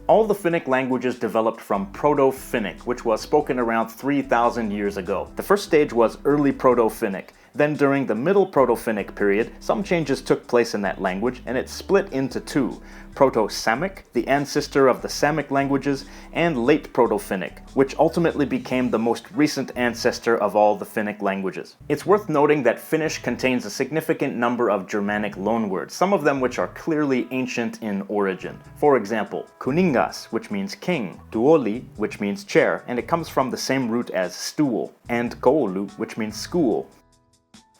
All the Finnic languages developed from Proto-Finnic, which was spoken around 3,000 years ago. The first stage was early Proto-Finnic. Then during the Middle Proto-Finnic period, some changes took place in that language, and it split into two: Proto-Samic, the ancestor of the Samic languages, and Late Proto-Finnic, which ultimately became the most recent ancestor of all the Finnic languages. It's worth noting that Finnish contains a significant number of Germanic loanwords, some of them which are clearly ancient in origin. For example, kuningas, which means king, tuoli, which means chair, and it comes from the same root as stool, and koulu, which means school.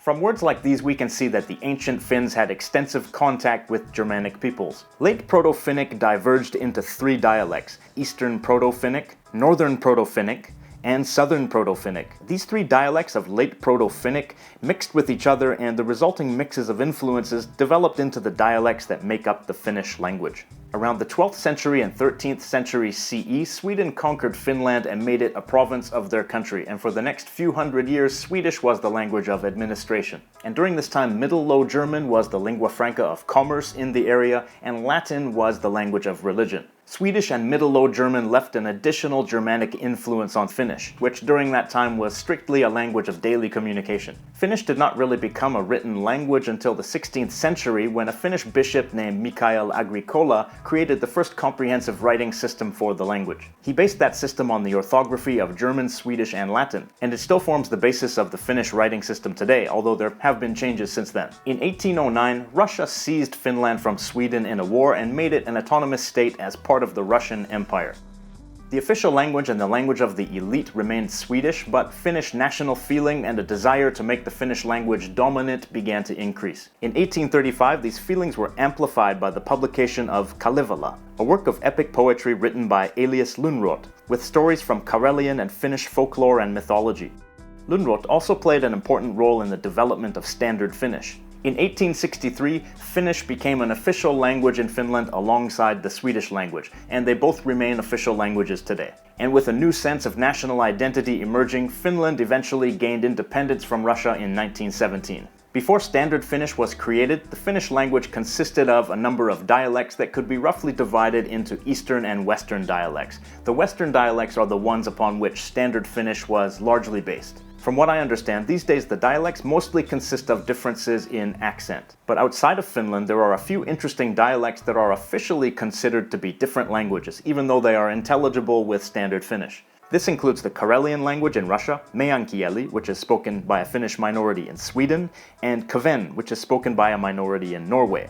From words like these we can see that the ancient Finns had extensive contact with Germanic peoples. Late Proto-Finnic diverged into three dialects: Eastern Proto-Finnic, Northern Proto-Finnic, and Southern Proto-Finnic. These three dialects of Late Proto-Finnic mixed with each other, and the resulting mixes of influences developed into the dialects that make up the Finnish language. Around the 12th century and 13th century CE, Sweden conquered Finland and made it a province of their country, and for the next few hundred years, Swedish was the language of administration. And during this time, Middle Low German was the lingua franca of commerce in the area, and Latin was the language of religion. Swedish and Middle Low German left an additional Germanic influence on Finnish, which during that time was strictly a language of daily communication. Finnish did not really become a written language until the 16th century, when a Finnish bishop named Mikael Agricola created the first comprehensive writing system for the language. He based that system on the orthography of German, Swedish, and Latin, and it still forms the basis of the Finnish writing system today, although there have been changes since then. In 1809, Russia seized Finland from Sweden in a war and made it an autonomous state as part of the Russian Empire. The official language and the language of the elite remained Swedish, but Finnish national feeling and a desire to make the Finnish language dominant began to increase. In 1835, these feelings were amplified by the publication of Kalevala, a work of epic poetry written by Elias Lönnrot, with stories from Karelian and Finnish folklore and mythology. Lönnrot also played an important role in the development of Standard Finnish. In 1863, Finnish became an official language in Finland alongside the Swedish language, and they both remain official languages today. And with a new sense of national identity emerging, Finland eventually gained independence from Russia in 1917. Before Standard Finnish was created, the Finnish language consisted of a number of dialects that could be roughly divided into Eastern and Western dialects. The Western dialects are the ones upon which Standard Finnish was largely based. From what I understand, these days the dialects mostly consist of differences in accent. But outside of Finland, there are a few interesting dialects that are officially considered to be different languages, even though they are intelligible with Standard Finnish. This includes the Karelian language in Russia, meänkieli, which is spoken by a Finnish minority in Sweden, and Kven, which is spoken by a minority in Norway.